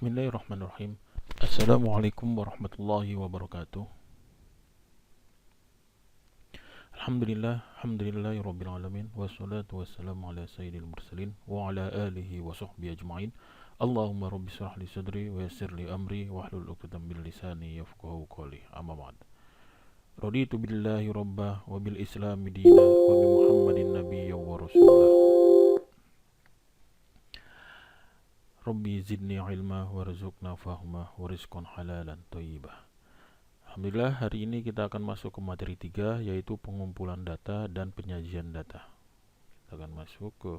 Bismillahirrahmanirrahim. Assalamualaikum warahmatullahi wabarakatuh. Alhamdulillahirabbil alamin wassalatu wassalamu ala sayyidil mursalin wa ala alihi wa sahbihi ajmain. Allahumma rabbi shrah li sadri wa yassir li amri wahlul 'uqdatam min lisani yafqahu qawli. Amma ba'd. Raditu billahi rabbah wa bil islami dina wa bi Muhammadin nabiyya wa rasulah. Rabbi zidni ilma warzuqna fahma warizqan halalan thayyibah. Alhamdulillah, hari ini kita akan masuk ke materi 3, yaitu pengumpulan data dan penyajian data. Kita akan masuk ke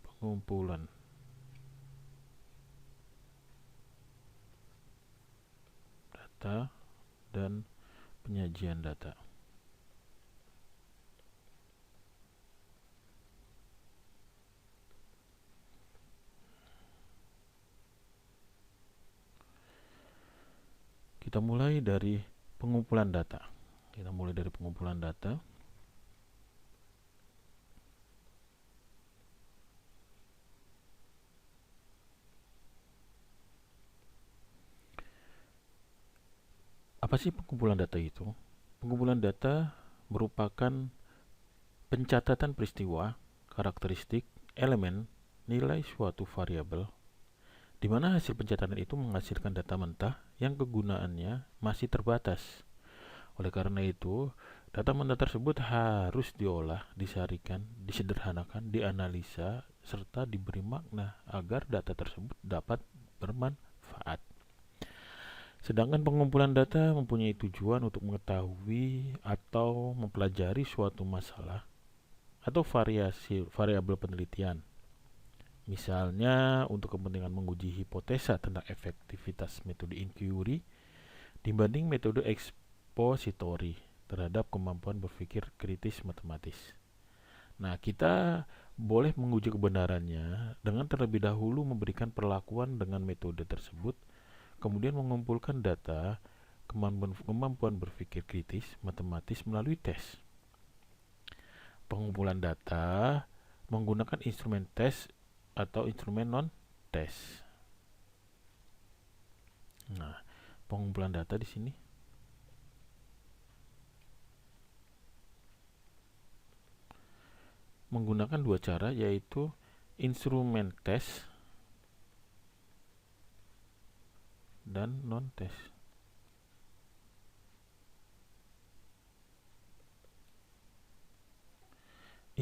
pengumpulan data dan penyajian data. Kita mulai dari pengumpulan data. Apa sih pengumpulan data itu? Pengumpulan data merupakan pencatatan peristiwa, karakteristik, elemen, nilai suatu variabel, di mana hasil pencatatan itu menghasilkan data mentah yang kegunaannya masih terbatas. Oleh karena itu, data mentah tersebut harus diolah, disarikan, disederhanakan, dianalisa, serta diberi makna agar data tersebut dapat bermanfaat. Sedangkan pengumpulan data mempunyai tujuan untuk mengetahui atau mempelajari suatu masalah atau variabel penelitian. Misalnya untuk kepentingan menguji hipotesa tentang efektivitas metode inquiry dibanding metode expository terhadap kemampuan berpikir kritis matematis. Nah, kita boleh menguji kebenarannya dengan terlebih dahulu memberikan perlakuan dengan metode tersebut, kemudian mengumpulkan data kemampuan berpikir kritis matematis melalui tes. Pengumpulan data menggunakan instrumen tes atau instrumen non-tes. Nah, pengumpulan data di sini menggunakan dua cara, yaitu instrumen tes dan non-tes.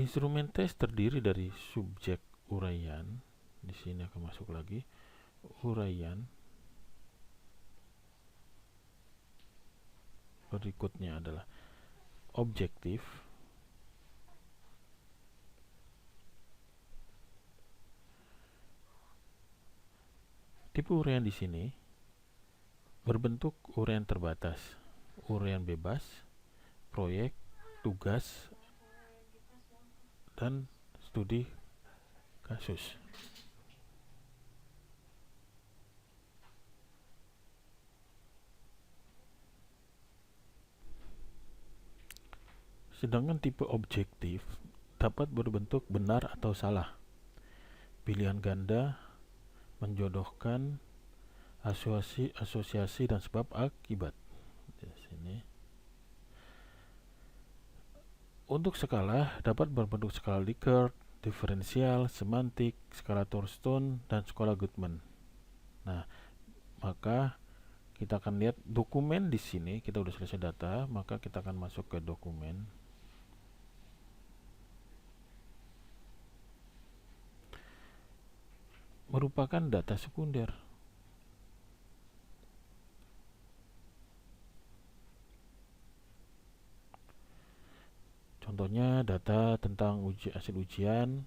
Instrumen tes terdiri dari subjek uraian. Di sini akan masuk lagi uraian. Berikutnya adalah objektif. Tipe uraian di sini berbentuk uraian terbatas, uraian bebas, proyek, tugas, dan studi kasus. Sedangkan tipe objektif dapat berbentuk benar atau salah, pilihan ganda, menjodohkan, asosiasi dan sebab akibat. Di sini. Untuk skala dapat berbentuk skala Likert, diferensial, semantik, skala Thorstone, dan skala Goodman. Nah, maka kita akan lihat dokumen di sini. Kita udah selesai data, maka kita akan masuk ke dokumen. Merupakan data sekunder. Contohnya data tentang hasil ujian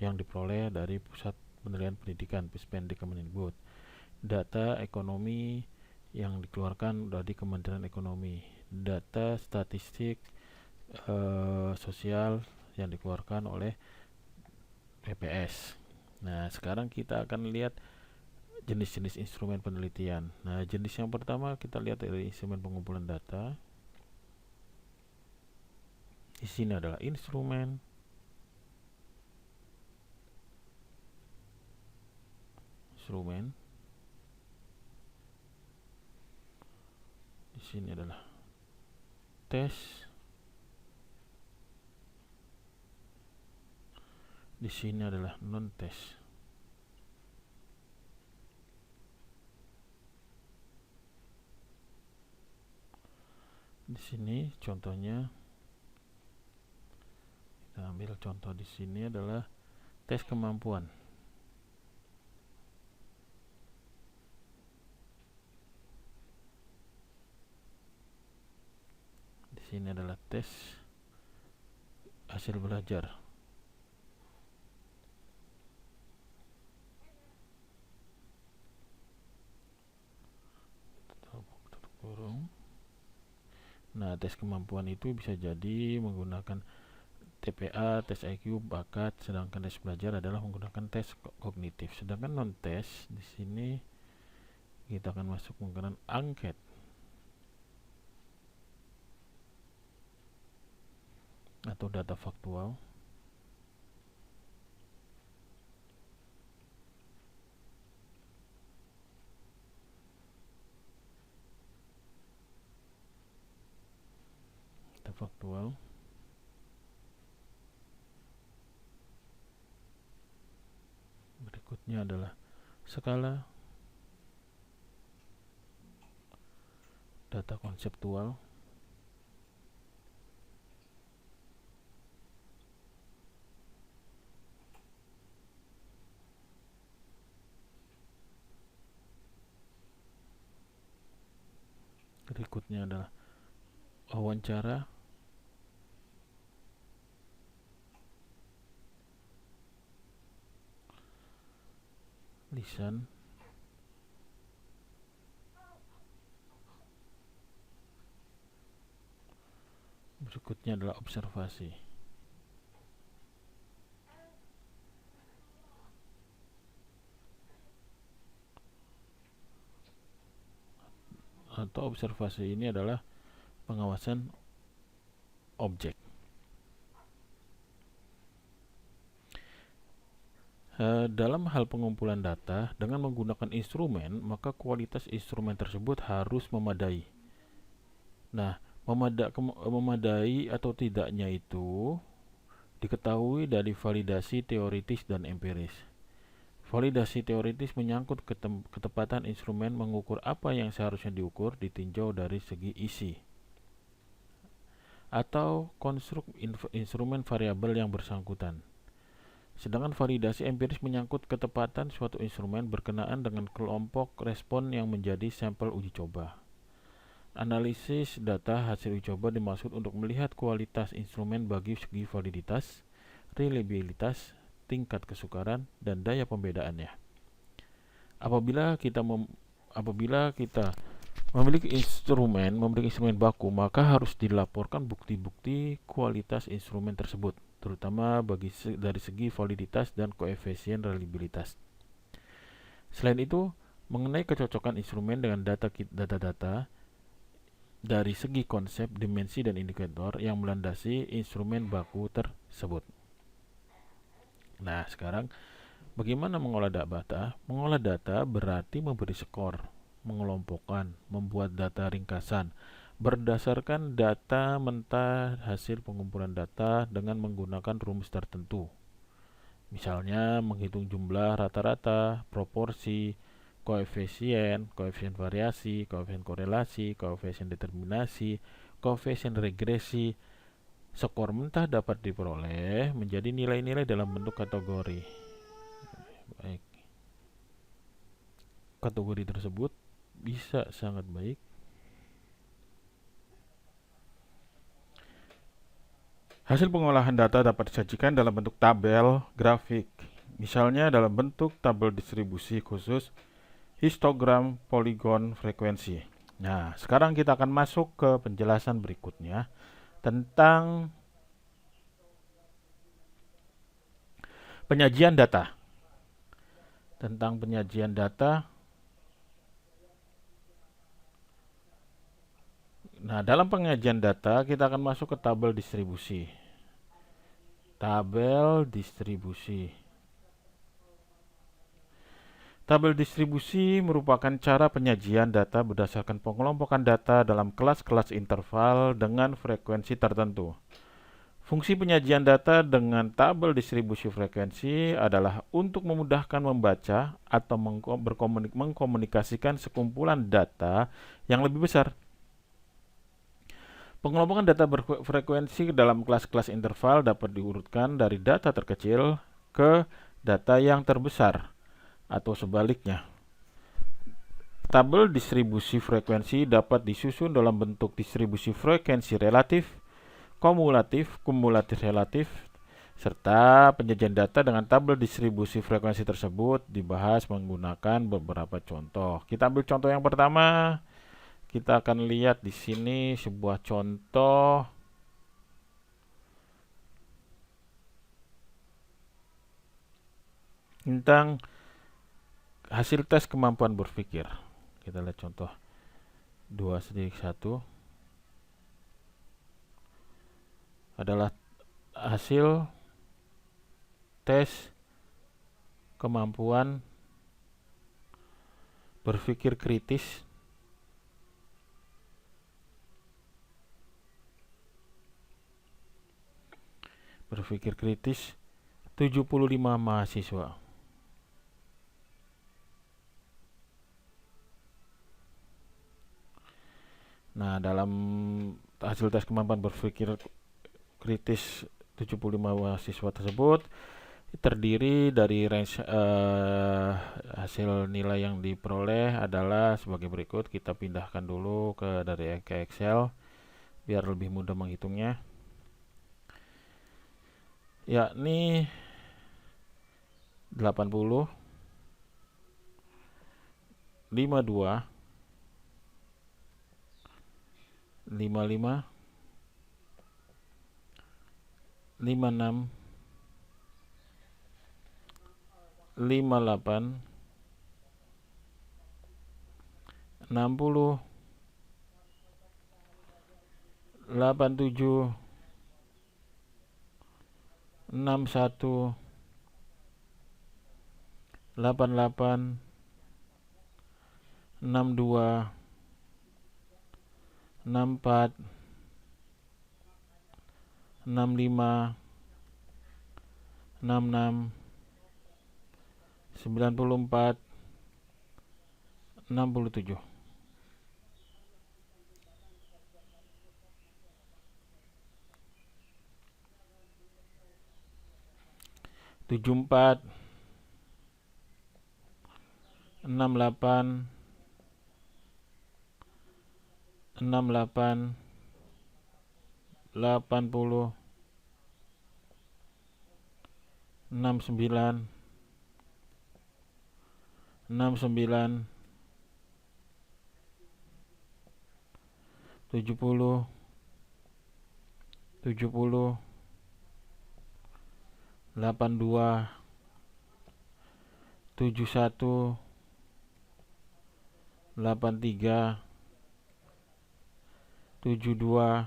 yang diperoleh dari Pusat Penilaian Pendidikan Puspenddik Kemendikbud, data ekonomi yang dikeluarkan dari Kementerian Ekonomi, data statistik sosial yang dikeluarkan oleh BPS. Nah, sekarang kita akan lihat jenis-jenis instrumen penelitian. Nah, jenis yang pertama kita lihat dari instrumen pengumpulan data. Di sini adalah instrumen. instrumen. Di sini adalah tes. Di sini adalah non tes. Di sini contohnya, kita ambil contoh di sini adalah tes kemampuan. Di sini adalah tes hasil belajar. Tutup kurung. Nah, tes kemampuan itu bisa jadi menggunakan TPA, tes IQ, bakat, sedangkan tes belajar adalah menggunakan tes kognitif. Sedangkan non tes di sini kita akan masuk menggunakan angket atau data faktual. Data faktual. Berikutnya adalah skala, data konseptual, berikutnya adalah wawancara, lisan, berikutnya adalah observasi. Atau observasi ini adalah pengawasan objek. Dalam hal pengumpulan data dengan menggunakan instrumen, maka kualitas instrumen tersebut harus memadai. Nah, memadai atau tidaknya itu diketahui dari validasi teoritis dan empiris. Validasi teoritis menyangkut ketepatan instrumen mengukur apa yang seharusnya diukur ditinjau dari segi isi atau konstruk instrumen variabel yang bersangkutan. Sedangkan validasi empiris menyangkut ketepatan suatu instrumen berkenaan dengan kelompok respon yang menjadi sampel uji coba. Analisis data hasil uji coba dimaksud untuk melihat kualitas instrumen bagi segi validitas, reliabilitas, tingkat kesukaran, dan daya pembedaannya. Apabila kita memiliki instrumen baku, maka harus dilaporkan bukti-bukti kualitas instrumen tersebut, terutama dari segi validitas dan koefisien reliabilitas. Selain itu, mengenai kecocokan instrumen dengan data-data dari segi konsep, dimensi, dan indikator yang melandasi instrumen baku tersebut. Nah, sekarang bagaimana mengolah data? Mengolah data berarti memberi skor, mengelompokkan, membuat data ringkasan berdasarkan data mentah hasil pengumpulan data dengan menggunakan rumus tertentu. Misalnya menghitung jumlah rata-rata, proporsi, koefisien variasi, koefisien korelasi, koefisien determinasi, koefisien regresi. Skor mentah dapat diperoleh menjadi nilai-nilai dalam bentuk kategori. Baik. Kategori tersebut bisa sangat baik. Hasil pengolahan data dapat disajikan dalam bentuk tabel, grafik, misalnya dalam bentuk tabel distribusi khusus, histogram, poligon, frekuensi. Nah, sekarang kita akan masuk ke penjelasan berikutnya tentang penyajian data. Nah, dalam penyajian data kita akan masuk ke tabel distribusi. Tabel distribusi merupakan cara penyajian data berdasarkan pengelompokan data dalam kelas-kelas interval dengan frekuensi tertentu. Fungsi penyajian data dengan tabel distribusi frekuensi adalah untuk memudahkan membaca atau mengkomunikasikan sekumpulan data yang lebih besar. Pengelompokan data berfrekuensi dalam kelas-kelas interval dapat diurutkan dari data terkecil ke data yang terbesar, atau sebaliknya. Tabel distribusi frekuensi dapat disusun dalam bentuk distribusi frekuensi relatif, kumulatif relatif, serta penyajian data dengan tabel distribusi frekuensi tersebut dibahas menggunakan beberapa contoh. Kita ambil contoh yang pertama. Kita akan lihat di sini sebuah contoh tentang hasil tes kemampuan berpikir. Kita lihat contoh 2/1 adalah hasil tes kemampuan berpikir kritis berpikir kritis 75 mahasiswa. Nah, dalam hasil tes kemampuan berpikir kritis 75 mahasiswa tersebut terdiri dari range hasil nilai yang diperoleh adalah sebagai berikut. Kita pindahkan dulu dari Excel biar lebih mudah menghitungnya. Yakni 80, 52, 55, 56, 58, 60, 87, 61, 88, 62, 64, 65, 66, 94, 67. Tujuh empat, 68, 68, 80, 69, 69, 70, 70, 82, 71, 83, 72,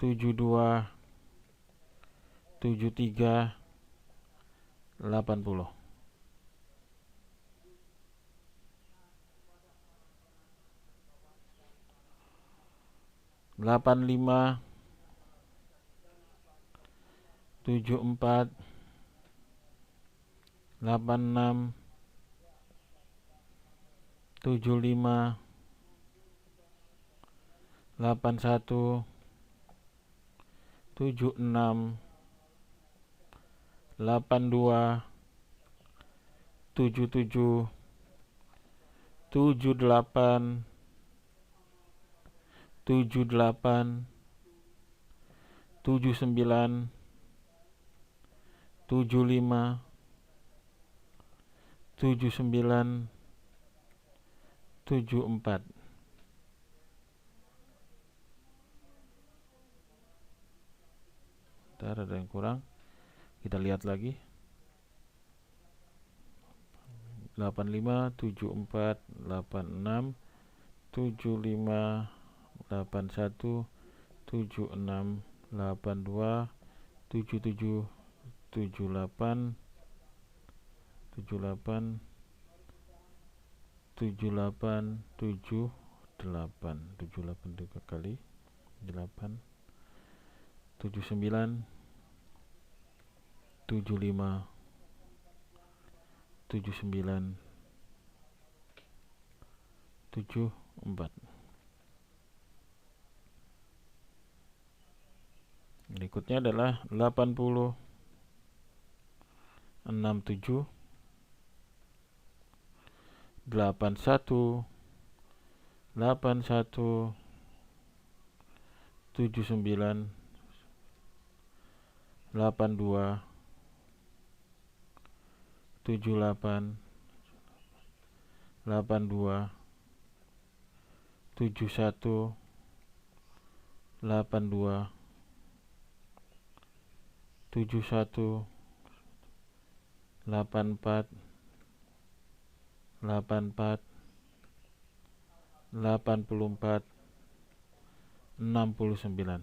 72, 73, 80. Delapan lima, 74, 86, 75, 81, 76, 82, 77, 78, 78, 79, 75, 79, 74. Ntar ada yang kurang, kita lihat lagi. 85, 74, 86, 75, 81, 76, 82, 77, 78, 78 78 78 78 tiga kali 8 79 75 79 74. Berikutnya adalah 80 67 81 81 79 82 78 82 71 82 71 84 84 84 69.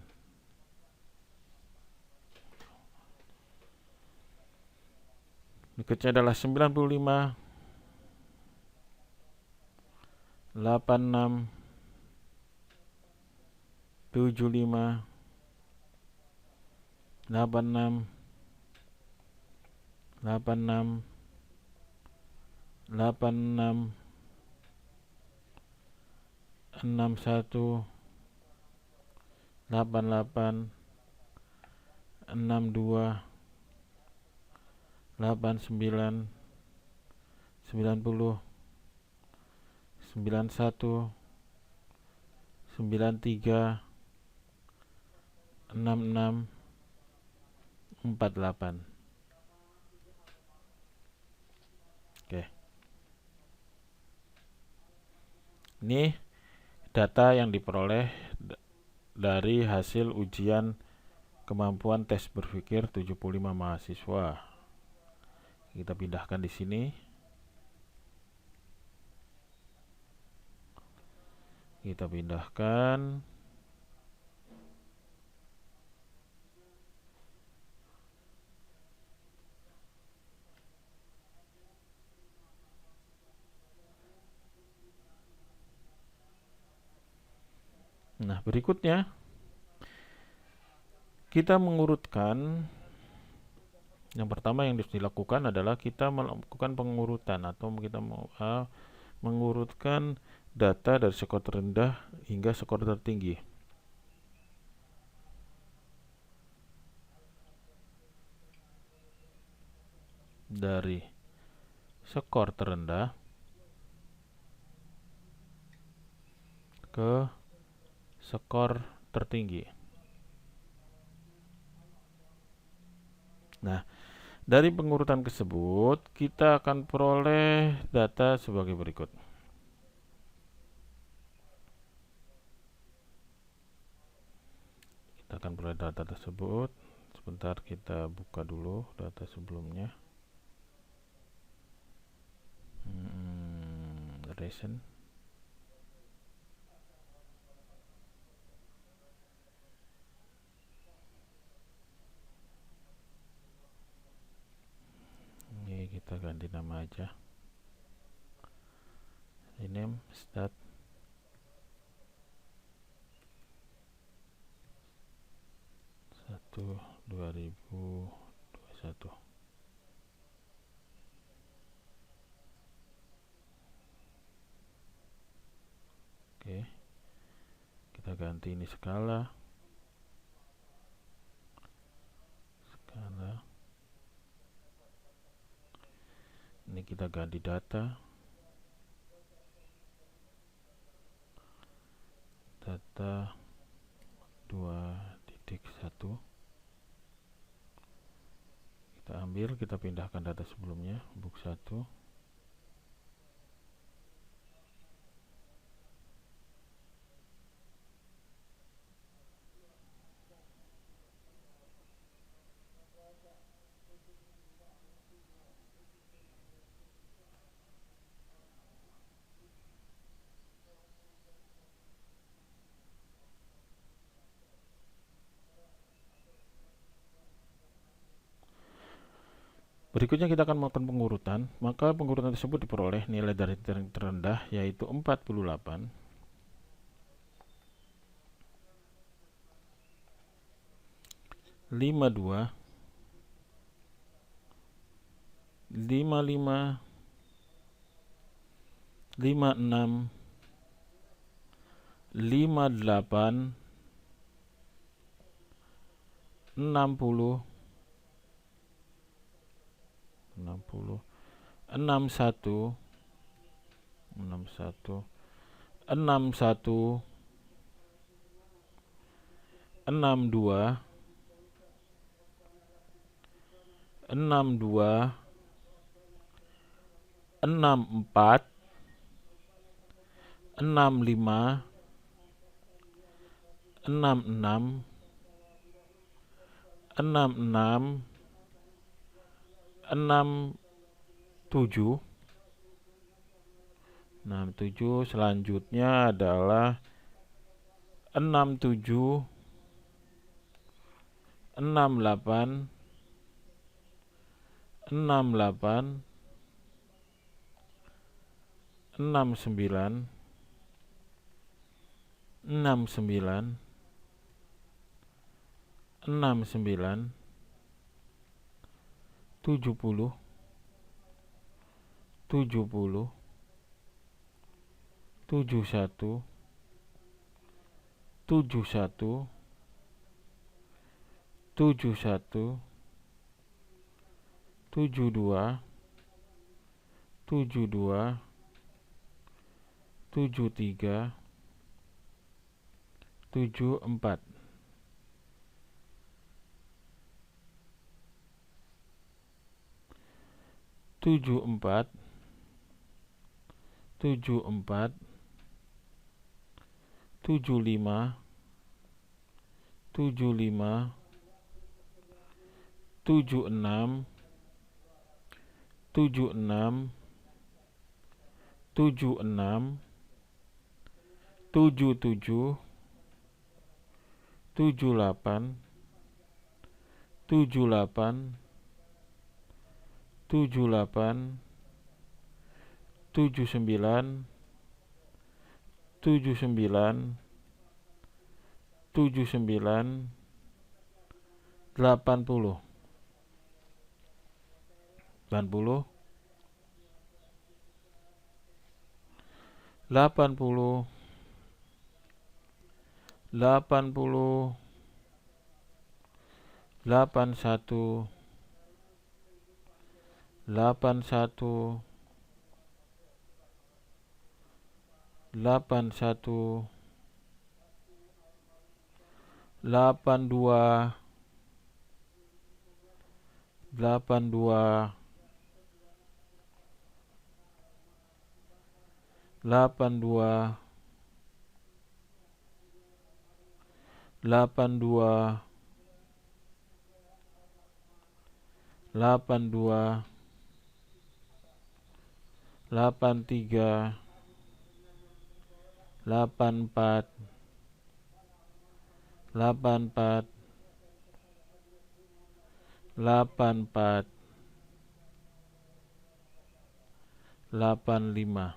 Berikutnya adalah 95 86 75 86 86 86 61 88 62 89 90 91 93 66 48. Oke. Ini data yang diperoleh dari hasil ujian kemampuan tes berpikir 75 mahasiswa. Kita pindahkan di sini. Kita pindahkan. Nah, berikutnya kita mengurutkan. Yang pertama yang harus dilakukan adalah kita melakukan pengurutan atau kita mengurutkan data dari skor terendah hingga skor tertinggi. Dari skor terendah ke skor tertinggi. Nah, dari pengurutan tersebut kita akan peroleh data sebagai berikut. Kita akan peroleh data tersebut. Sebentar, kita buka dulu data sebelumnya. Recent. Ini kita ganti nama aja. Rename stat. Satu 2021. Oke, kita ganti ini skala. Ini kita ganti data. Data 2.1. Kita ambil, kita pindahkan data sebelumnya, book 1. Berikutnya kita akan melakukan pengurutan, maka pengurutan tersebut diperoleh nilai dari terendah yaitu 48, 52, 55, 56, 58, 60, 61, 61, 61, 62, 62, 64, 65, 66, 66, 67, 67. Selanjutnya adalah 67, 68, 68, 69, 69, 69, 70, 70, 71, 71, 71, 72, 72, 73, 74. Tujuh empat, 74, 75, 75, 76, 76, 76, 77, 78, 78, 78, 79, 79, 79, 80, 80, 80, 80, 81, 81, 81, 82, 82, 82, 82, 82, 83, 84, 84, 84, 85.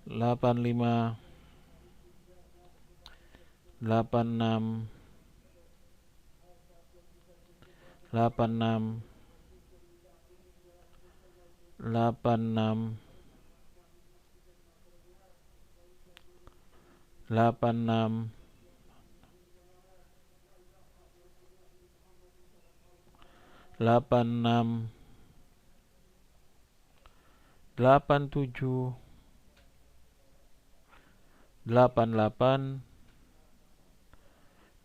Delapan lima, 86, 86, 86, 86, 86, 87, 88,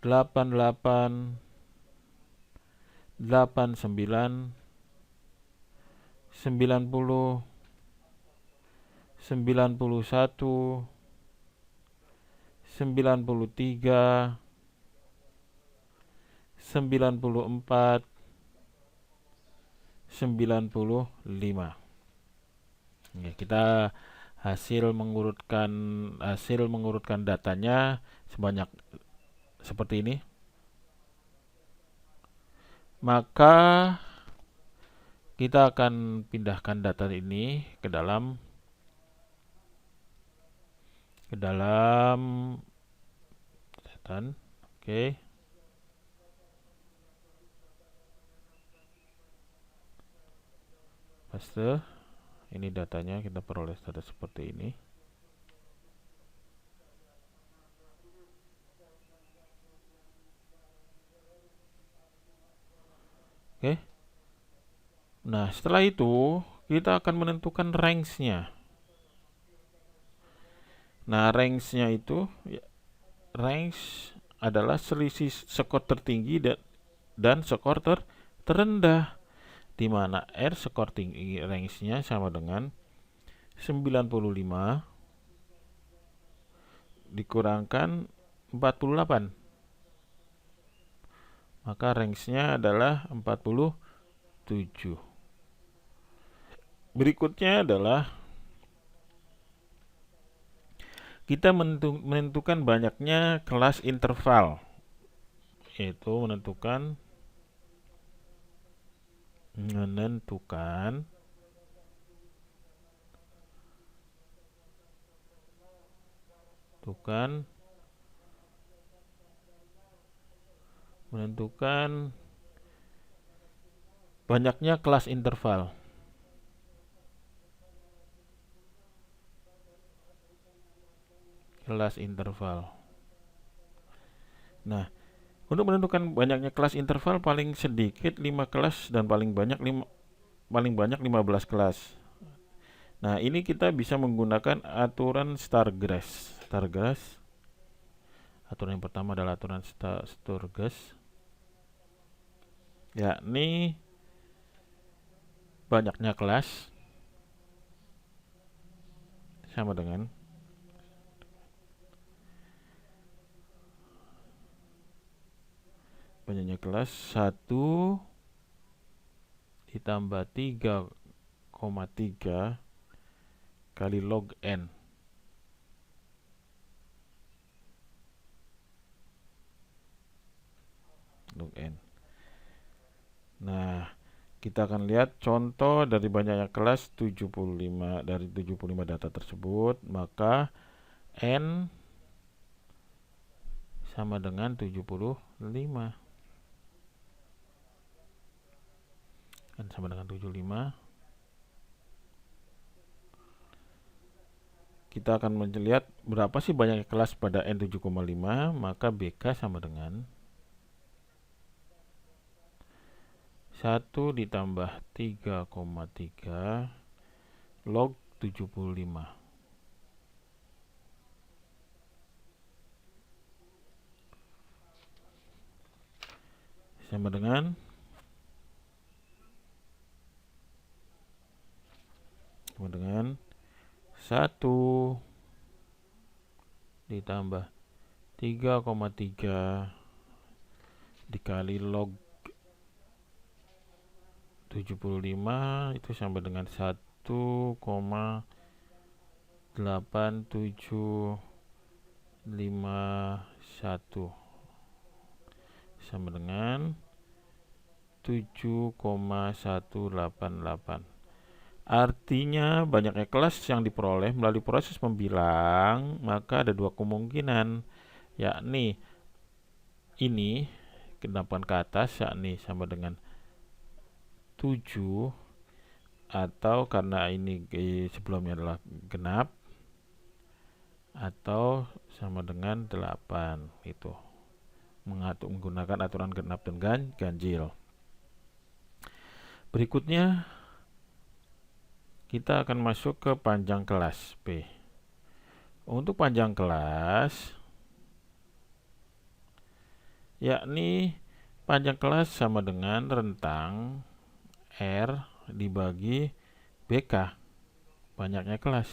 88, 89, 90, 91, 93, 94, 95. Ya, kita hasil mengurutkan datanya sebanyak seperti ini, maka kita akan pindahkan data ini ke dalam catatan. Oke. Paste. Ini datanya, kita peroleh data seperti ini. Oke. Nah, setelah itu kita akan menentukan range-nya. Nah, range-nya itu range adalah selisih skor tertinggi dan skor terendah, di mana R skor tinggi range-nya sama dengan 95 dikurangkan 48. Maka range-nya adalah 47. Berikutnya adalah kita menentukan banyaknya kelas interval, yaitu menentukan banyaknya kelas interval. Nah, untuk menentukan banyaknya kelas interval, paling sedikit 5 kelas dan paling banyak 15 kelas. Nah, ini kita bisa menggunakan aturan Stargras. Aturan yang pertama adalah aturan Stargras, yakni banyaknya kelas sama dengan banyaknya kelas 1 ditambah 3,3 kali log n. Nah, kita akan lihat contoh dari banyaknya kelas 75. Dari 75 data tersebut, maka n sama dengan 75. N sama dengan 75. Kita akan melihat berapa sih banyaknya kelas pada n 7,5, maka BK sama dengan 1 ditambah 3,3 log 75 sama dengan 1 ditambah 3,3 dikali log 75 itu sama dengan 1,8751 sama dengan 7,188. Artinya banyaknya kelas yang diperoleh melalui proses membilang, maka ada dua kemungkinan, yakni ini kenapan ke atas, yakni sama dengan 7, atau karena ini sebelumnya adalah genap, atau sama dengan 8. Itu menggunakan aturan genap dan ganjil. Berikutnya kita akan masuk ke panjang kelas P. Untuk panjang kelas, yakni panjang kelas sama dengan rentang R dibagi BK, banyaknya kelas.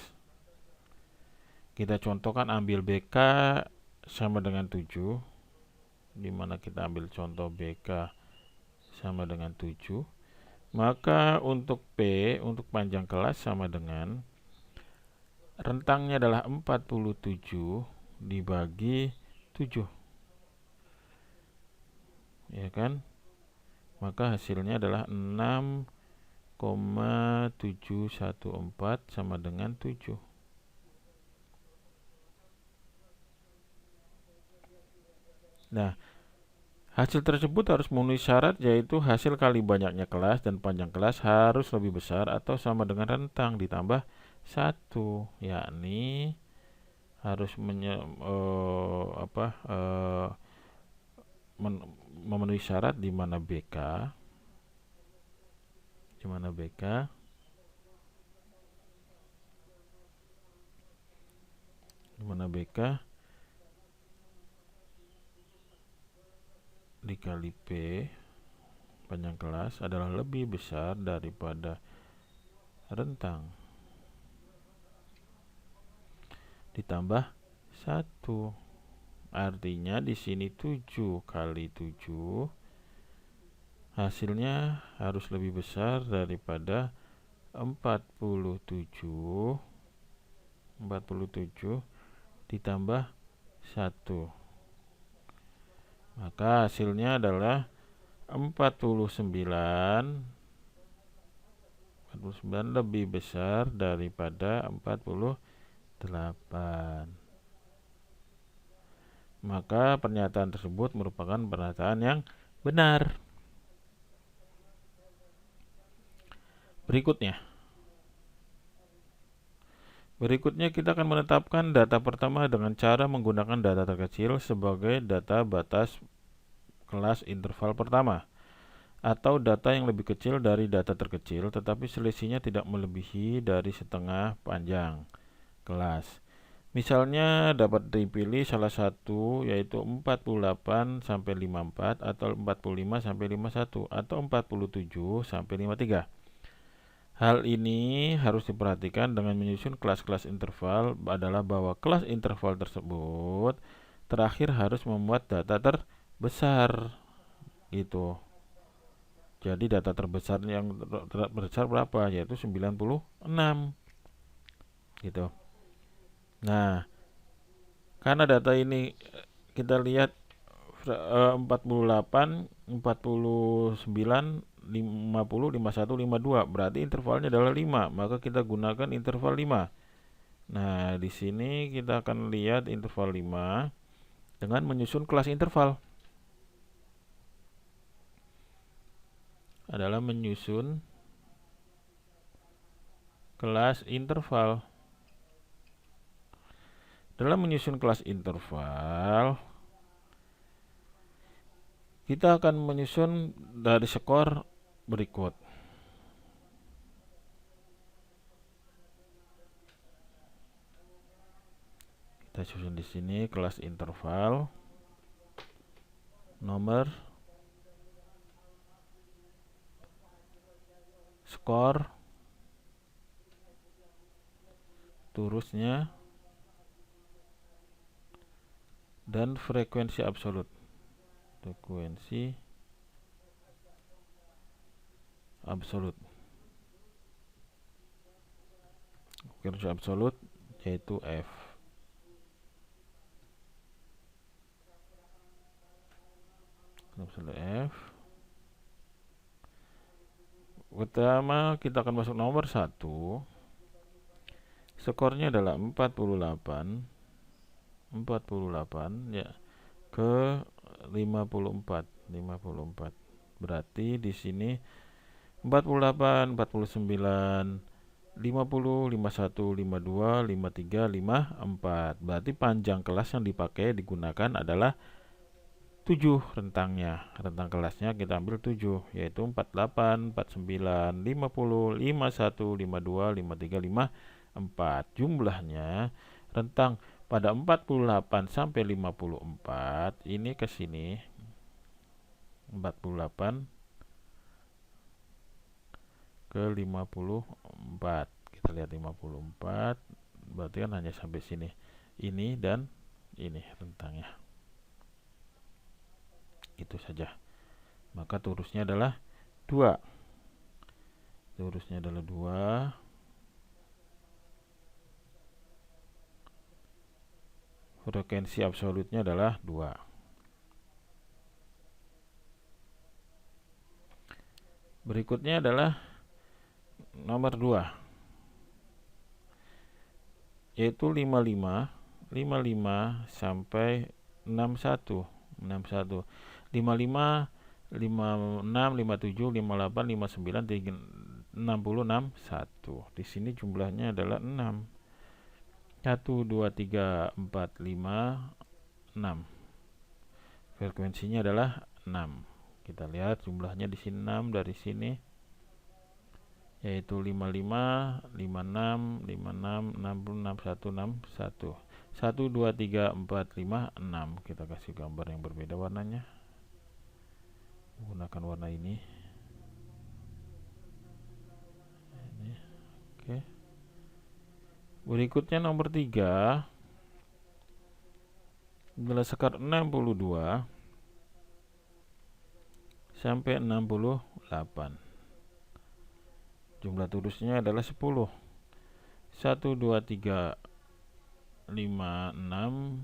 Kita contohkan, ambil BK sama dengan 7, dimana kita ambil contoh BK sama dengan 7. Maka untuk P, untuk panjang kelas sama dengan rentangnya adalah 47 dibagi 7. ya kan? Maka hasilnya adalah 6,714 sama dengan 7. Nah, hasil tersebut harus memenuhi syarat, yaitu hasil kali banyaknya kelas dan panjang kelas harus lebih besar atau sama dengan rentang ditambah 1, yakni harus memenuhi syarat di mana BK dikali P panjang kelas adalah lebih besar daripada rentang ditambah 1. Artinya di sini 7 kali 7 hasilnya harus lebih besar daripada 47 ditambah 1. Maka hasilnya adalah 49 lebih besar daripada 48. Maka pernyataan tersebut merupakan pernyataan yang benar. Berikutnya kita akan menetapkan data pertama dengan cara menggunakan data terkecil sebagai data batas kelas interval pertama, atau data yang lebih kecil dari data terkecil tetapi selisihnya tidak melebihi dari setengah panjang kelas. Misalnya dapat dipilih salah satu, yaitu 48 sampai 54 atau 45 sampai 51 atau 47 sampai 53. Hal ini harus diperhatikan dengan menyusun kelas-kelas interval adalah bahwa kelas interval tersebut terakhir harus memuat data terbesar gitu. Jadi data terbesar yang terbesar berapa? Yaitu 96 gitu. Nah, karena data ini kita lihat 48, 49, 50, 51, 52, berarti intervalnya adalah 5, maka kita gunakan interval 5. Nah, di sini kita akan lihat interval 5 dengan menyusun kelas interval. Adalah menyusun kelas interval. Dalam menyusun kelas interval, kita akan menyusun dari skor berikut. Kita susun di sini kelas interval nomor skor turusnya dan frekuensi absolut. Frekuensi absolut yaitu F. F. Pertama kita akan masuk nomor 1. Skornya adalah 48 ya ke 54. Berarti di sini 48, 49, 50, 51, 52, 53, 54. Berarti panjang kelas yang dipakai digunakan adalah 7 rentangnya. Rentang kelasnya kita ambil 7, yaitu 48, 49, 50, 51, 52, 53, 54. Jumlahnya rentang pada 48 sampai 54 ini ke sini 48 ke 54. Kita lihat 54 berarti kan hanya sampai sini. Ini dan ini rentangnya. Itu saja. Maka turusnya adalah 2. Frekuensi absolutnya adalah 2. Berikutnya adalah nomor 2, yaitu 55 sampai 61. 55, 56, 57, 58, 59, 60, 61. Di sini jumlahnya adalah 6. 1 2 3 4 5 6. Frekuensinya adalah 6. Kita lihat jumlahnya di sini 6 dari sini, yaitu 55, 56, 56, 60, 61, 61. 1 2 3 4 5 6. Kita kasih gambar yang berbeda warnanya. Menggunakan warna ini. Oke. Berikutnya nomor 3 adalah sekar 62 sampai 68. Jumlah turusnya adalah 10. 1 2 3 5 6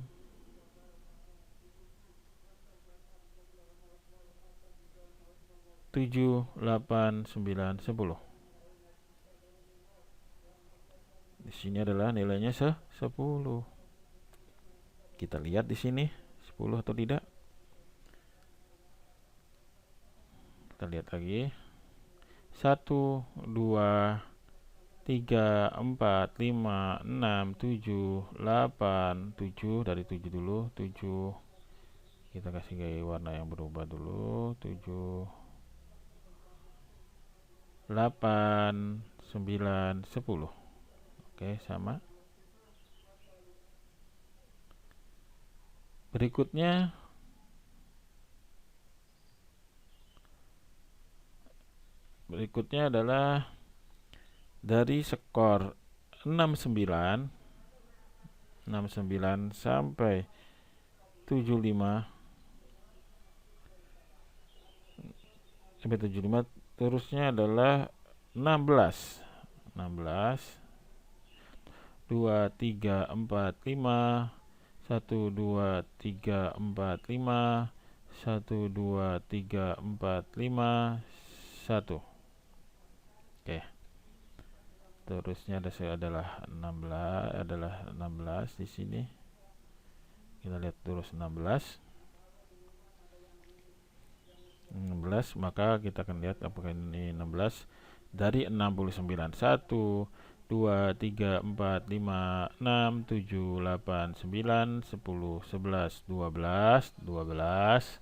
7 8 9 10. Di sini adalah nilainya 10. Kita lihat di sini 10 atau tidak. Kita lihat lagi. 1 2 3 4 5 6 7 8 7. Dari 7 dulu. 7. Kita kasih gaya warna yang berubah dulu. 7 8 9 10. Oke, sama. Berikutnya adalah dari skor 69 sampai 75 terusnya adalah 16. 2 3 4 5 1 2 3 4 5 1 2 3 4 5 1. Oke. Terusnya adalah 16 di sini. Kita lihat terus 16, maka kita akan lihat apakah ini 16 dari 69. 1 2 3 4 5 6 7 8 9 10 11 12 12.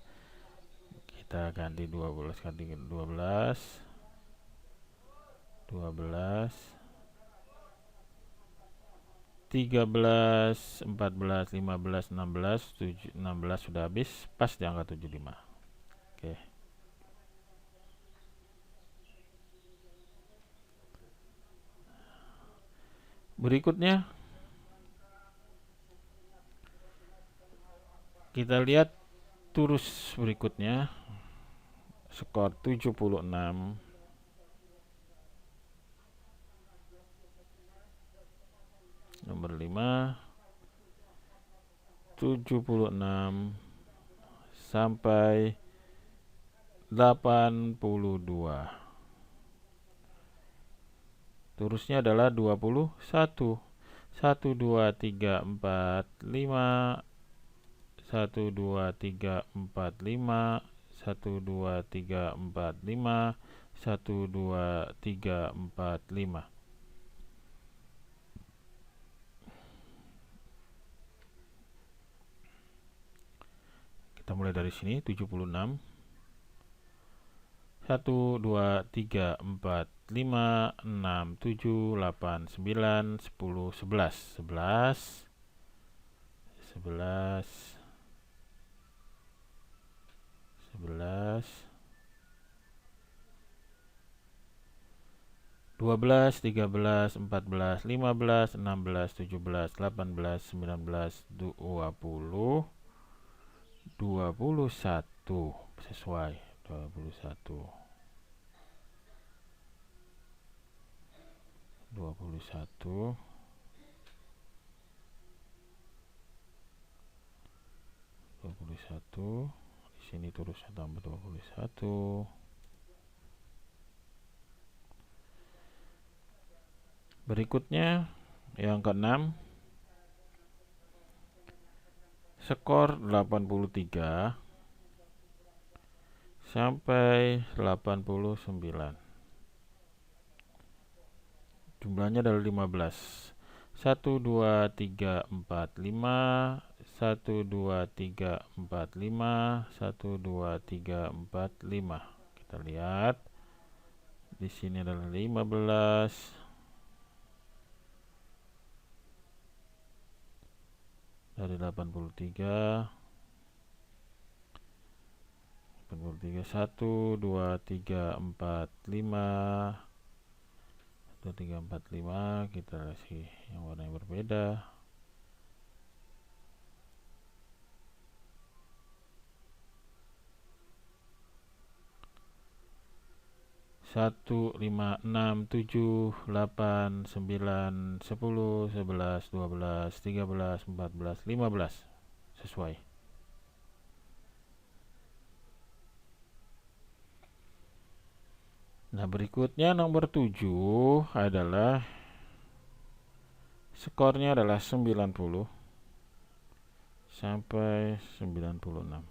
Kita ganti 12 ganti 12 13 14 15 16 16 sudah habis, pas di angka 75. Oke. Berikutnya kita lihat turus berikutnya, skor 76 nomor 5 76 sampai 82. Turusnya adalah 21. 1 2 3 4 5 1 2 3 4 5 1 2 3 4 5 1 2 3 4 5. Kita mulai dari sini 76. 1 2 3 4 5 6 7 8 9 10 11 11 11 11 12 13 14 15 16 17 18 19 20 21. Sesuai 21 21 21. Di sini terusnya tambah 21. Berikutnya yang keenam, skor 83 sampai 89. Jumlahnya adalah 15. 1 2 3 4 5 1 2 3 4 5 1 2 3 4 5. Kita lihat di sini adalah 15. Dari 83 1 2 3 4 5 1 3 4 5. Kita kasih yang warna yang berbeda. 1 5 6 7 8 9 10 11 12 13 14 15. Sesuai. Nah, berikutnya nomor 7 adalah skornya adalah 90 sampai 96.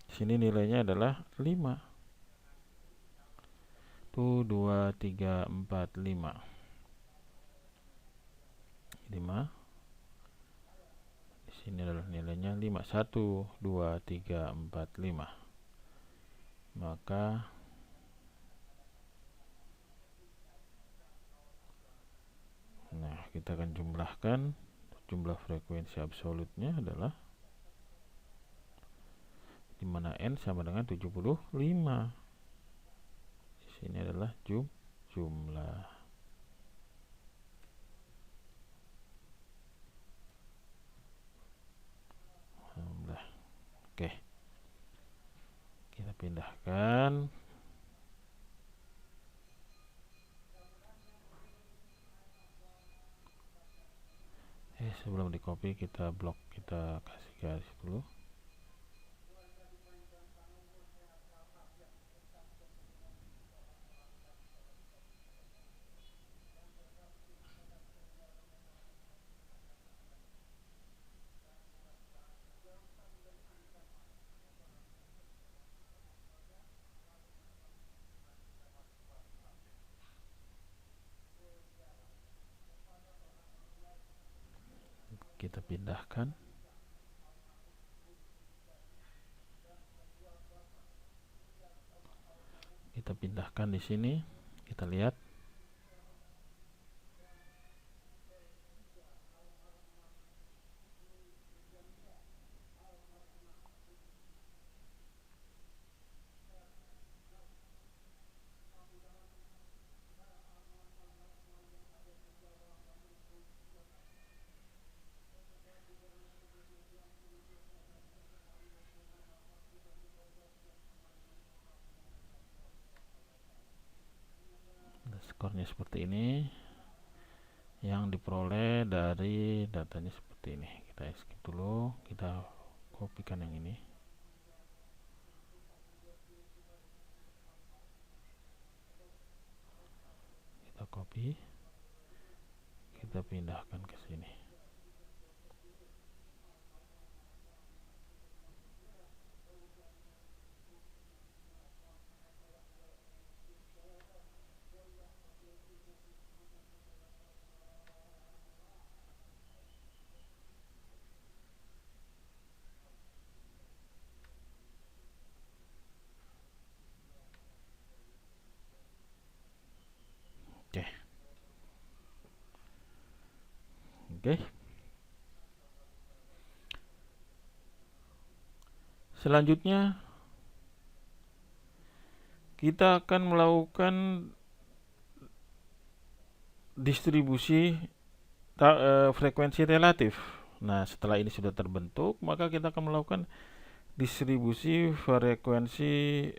Sini nilainya adalah 5. 1 2 3 4 5. 5. Di sini adalah nilainya 5. 1 2 3 4 5. Maka kita akan jumlahkan. Jumlah frekuensi absolutnya adalah, dimana N sama dengan 75. Di sini adalah jumlah. Oke, kita pindahkan. Sebelum di copy, kita blok, kita kasih garis dulu. Kita pindahkan. Kita pindahkan di sini. Kita lihat. Skornya seperti ini. Yang diperoleh dari datanya seperti ini. Kita skip dulu, kita kopikan yang ini. Kita copy, kita pindahkan ke sini. Oke. Selanjutnya kita akan melakukan distribusi frekuensi relatif. Nah, setelah ini sudah terbentuk, maka kita akan melakukan distribusi frekuensi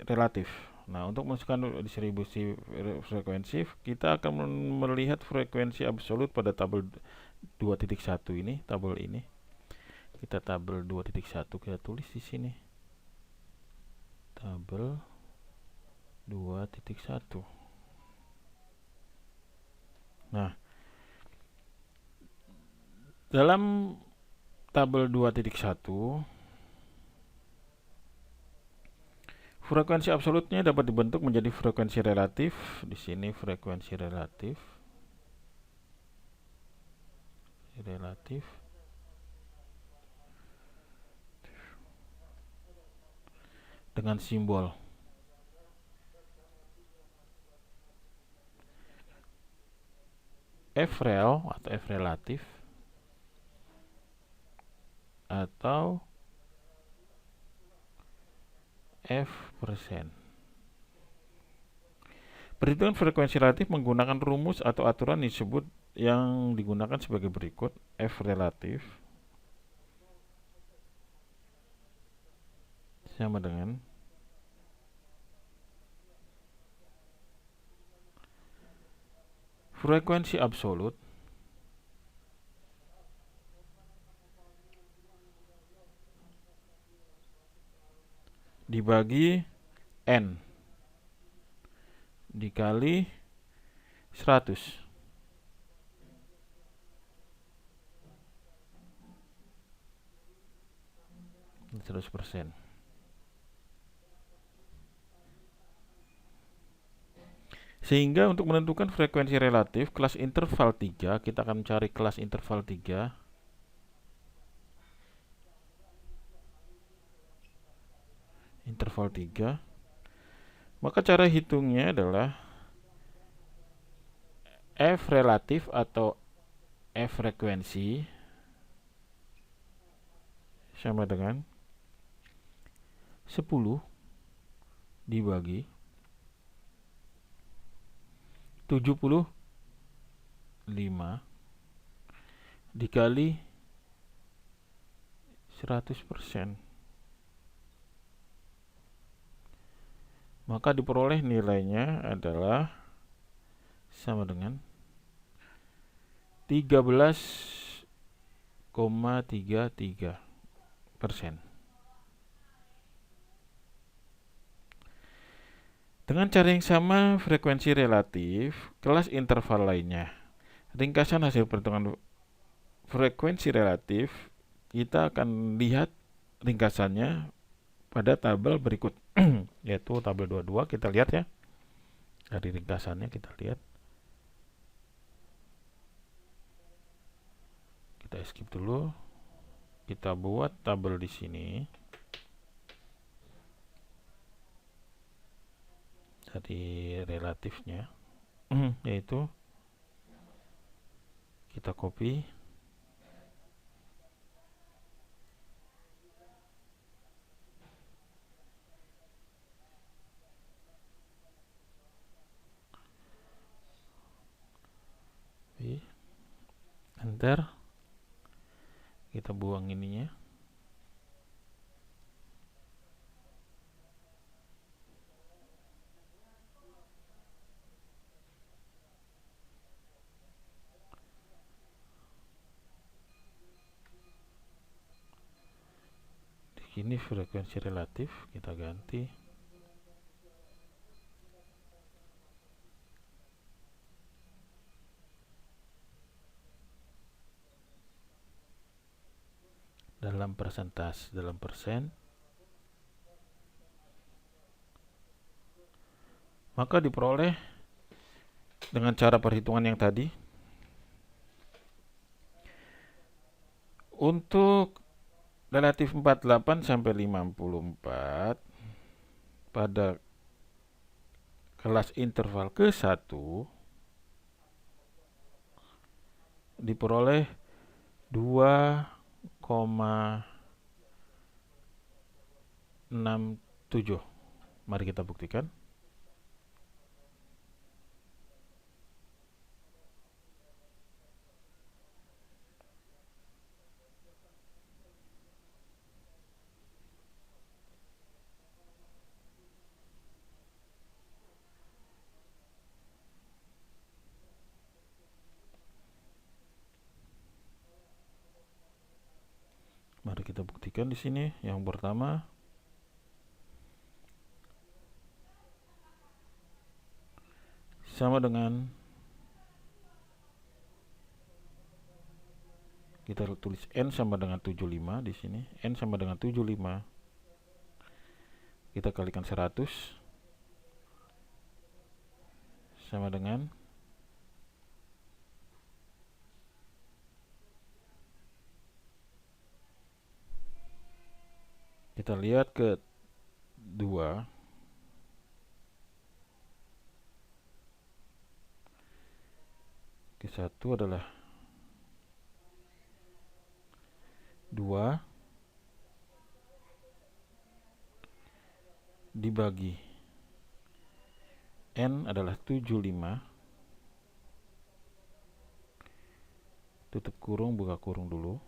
relatif. Nah, untuk masukkan distribusi frekuensi, kita akan melihat frekuensi absolut pada tabel 2.1 ini, tabel ini. Kita tabel 2.1 kita tulis di sini. Tabel 2.1. Nah, dalam tabel 2.1, frekuensi absolutnya dapat dibentuk menjadi frekuensi relatif. Di sini frekuensi relatif dengan simbol F real atau F relatif atau F persen. Perhitungan frekuensi relatif menggunakan rumus atau aturan yang digunakan sebagai berikut. F relatif sama dengan frekuensi absolut dibagi N dikali 100. %. Sehingga untuk menentukan frekuensi relatif kelas interval 3, kita akan mencari kelas interval 3. Interval 3. Maka cara hitungnya adalah F relatif atau F frekuensi sama dengan 10 dibagi 75 dikali 100%. Maka diperoleh nilainya adalah sama dengan 13,33%. Dengan cara yang sama, frekuensi relatif kelas interval lainnya. Ringkasan hasil perhitungan frekuensi relatif kita akan lihat ringkasannya pada tabel berikut, yaitu tabel 22. Kita lihat ya, dari ringkasannya kita lihat. Kita skip dulu. Kita buat tabel di sini. Dari relatifnya, yaitu kita copy. Enter. Kita buang ininya. Di sini frekuensi relatif kita ganti. Dalam persentase, dalam persen. Maka diperoleh dengan cara perhitungan yang tadi. Untuk relatif 48 sampai 54 pada kelas interval ke-1 diperoleh 2,67. Mari kita buktikan. Mari kita buktikan di sini. Yang pertama, sama dengan Kita tulis N sama dengan 75 di sini. N sama dengan 75. Kita kalikan 100 sama dengan kita lihat ke 2. Ke 1 adalah 2 dibagi N adalah 75. Tutup kurung, buka kurung dulu.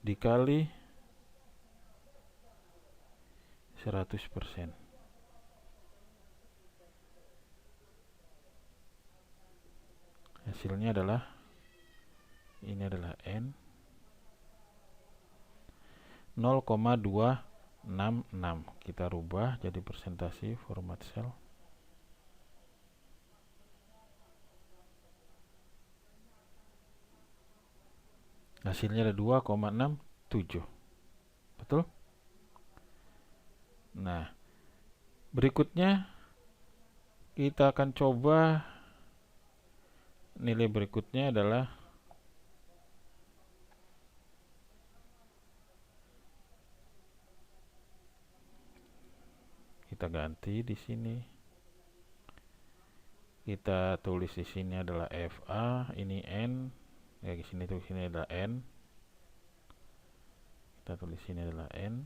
Dikali 100%. Hasilnya adalah ini adalah N 0,266. Kita rubah jadi persentase format sel. Hasilnya ada 2,67. Betul? Nah, berikutnya kita akan coba nilai berikutnya adalah kita ganti di sini. Kita tulis di sini adalah FA, ini N. Ya, di sini tulis sini adalah N. Kita tulis sini adalah N.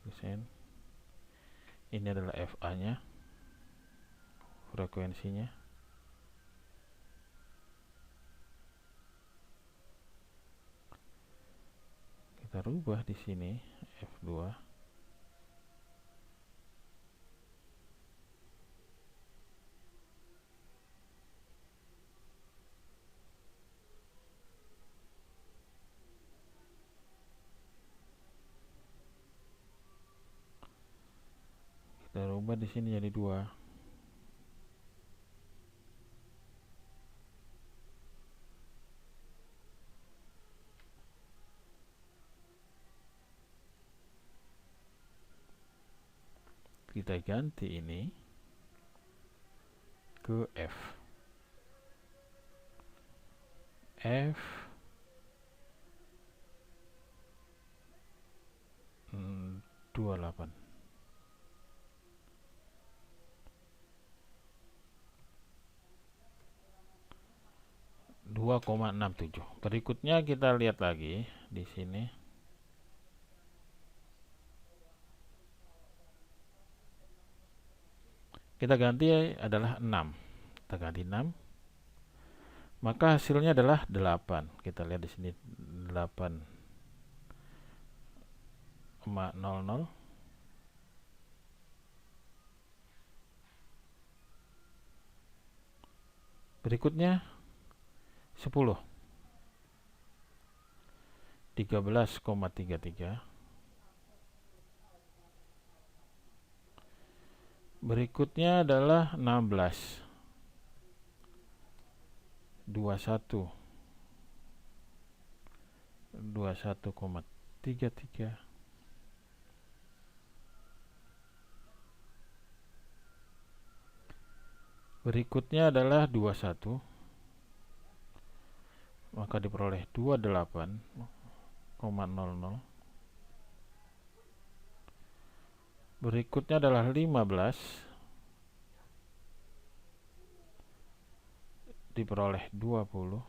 Tulis N. Ini adalah FA-nya. Frekuensinya. Kita rubah di sini F2. Kita rubah di sini jadi 2. Kita ganti ini ke F. F 28. Berikutnya kita lihat lagi di sini. Kita ganti adalah 6. Kita ganti 6. Maka hasilnya adalah 8. Kita lihat di sini 8,00. Berikutnya 10. 13,33. Berikutnya adalah 16. 21. 21,33. Berikutnya adalah 21. Maka diperoleh 28,00. Berikutnya adalah 15. Diperoleh 20.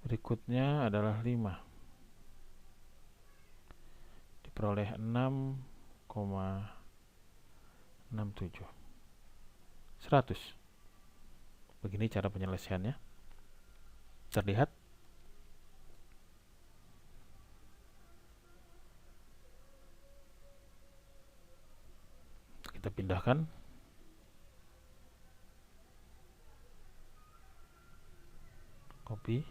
Berikutnya adalah 5. Diperoleh 6,67. 100. Begini cara penyelesaiannya. Terlihat? Kita pindahkan. Copy.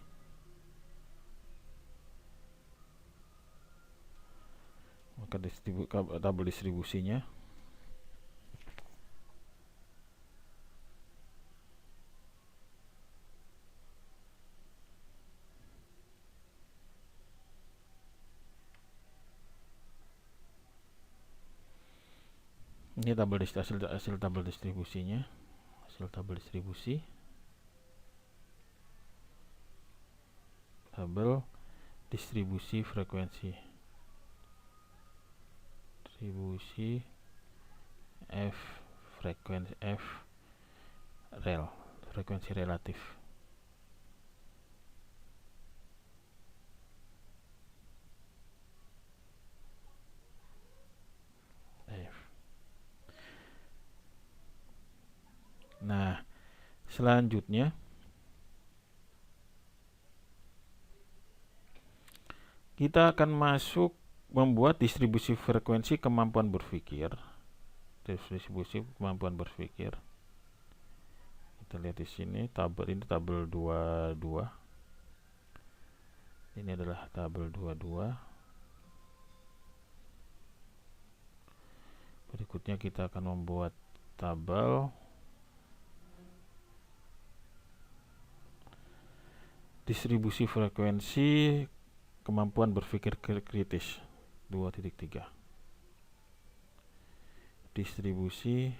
Maka tabel distribusinya Ini hasil tabel distribusinya, hasil tabel distribusi, tabel distribusi frekuensi, distribusi frekuensi relatif. Nah, selanjutnya kita akan masuk membuat distribusi frekuensi kemampuan berpikir. Distribusi kemampuan berpikir. Kita lihat di sini tabel ini, tabel 22. Ini adalah tabel 22. Berikutnya kita akan membuat tabel distribusi frekuensi kemampuan berpikir kritis 2.3. Distribusi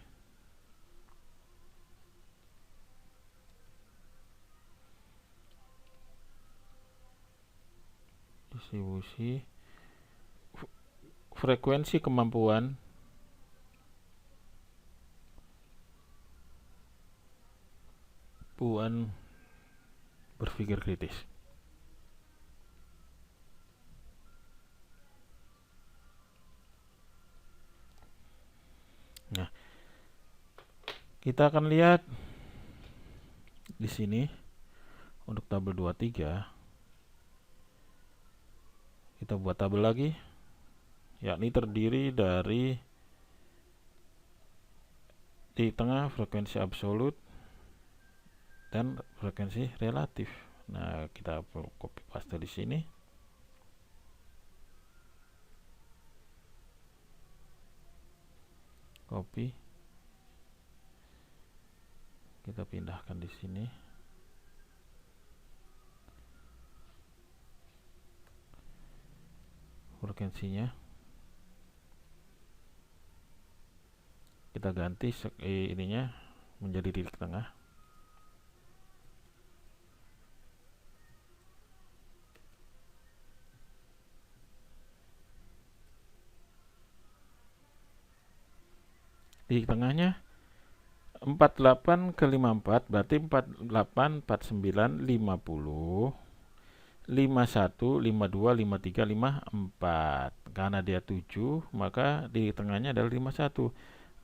frekuensi kemampuan berpikir kritis. Nah, kita akan lihat di sini untuk tabel 23. Kita buat tabel lagi, yakni terdiri dari di tengah frekuensi absolut dan frekuensi relatif. Nah, kita copy paste di sini. Copy. Kita pindahkan di sini. Frekuensinya kita ganti ininya menjadi titik tengah. Titik tengahnya 48 ke 54, berarti 48, 49, 50, 51, 52, 53, 54. Karena dia 7, maka di tengahnya adalah 51.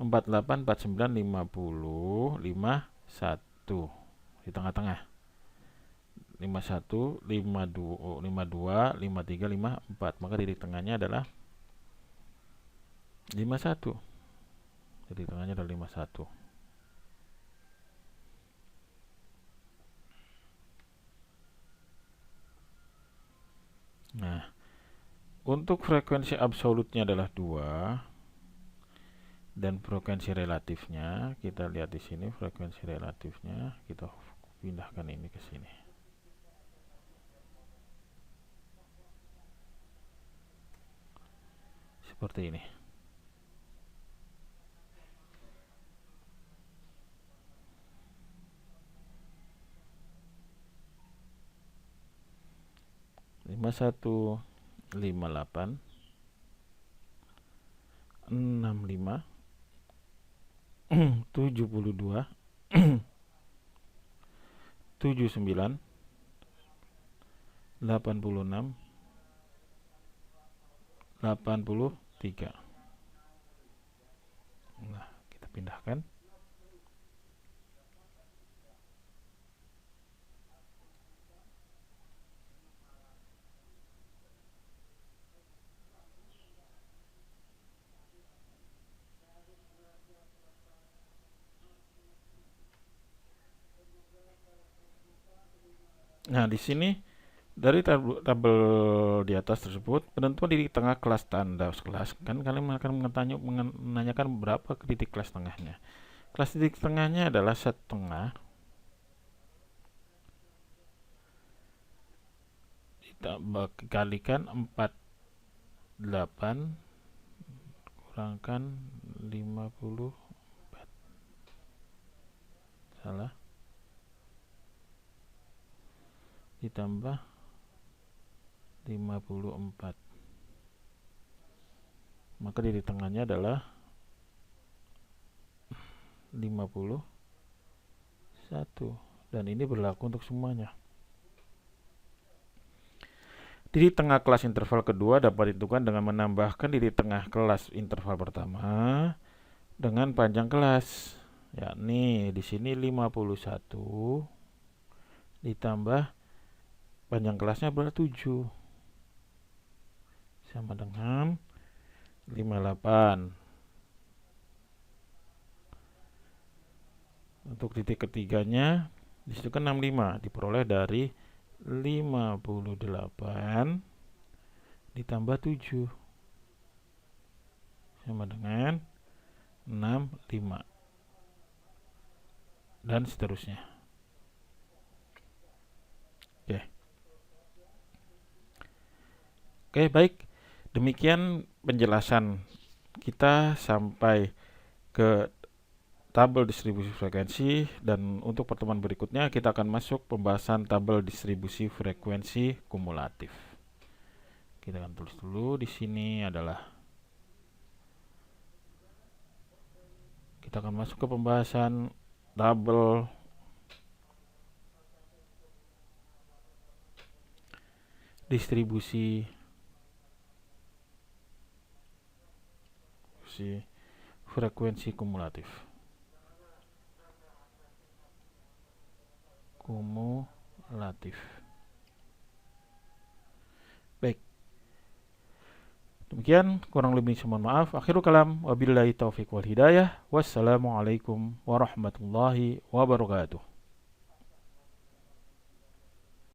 48, 49, 50, 51. Di tengah-tengah. 51, 52, 53, 54. Maka di tengahnya adalah 51. Jadi tengahnya adalah 51. Nah, untuk frekuensi absolutnya adalah 2 dan frekuensi relatifnya kita lihat di sini, frekuensi relatifnya kita pindahkan ini ke sini. Seperti ini. Lima satu, 58, 65, 72, 79, 86, 83. Nah, kita pindahkan. Nah, di sini dari tabel di atas tersebut, penentuan titik tengah kelas tanda kelas, kan kalian akan menanyakan berapa titik kelas tengahnya. Kelas titik tengahnya adalah 1/2 dikalikan 48 kurang kurangkan 50, salah, ditambah 54. Maka di tengahnya adalah 51, dan ini berlaku untuk semuanya. Diri tengah kelas interval kedua dapat ditentukan dengan menambahkan diri tengah kelas interval pertama dengan panjang kelas, yakni di sini 51 ditambah panjang kelasnya adalah 7 sama dengan 58. Untuk titik ketiganya disitu kan 65 diperoleh dari 58 ditambah 7 sama dengan 65, dan seterusnya. Oke, baik. Demikian penjelasan kita sampai ke tabel distribusi frekuensi, dan untuk pertemuan berikutnya kita akan masuk pembahasan tabel distribusi frekuensi kumulatif. Kita akan tulis dulu di sini adalah kita akan masuk ke pembahasan tabel distribusi frekuensi kumulatif. Baik. Demikian, kurang lebih mohon maaf. Akhirul kalam, wabillahi taufiq wal hidayah. Wassalamualaikum warahmatullahi wabarakatuh.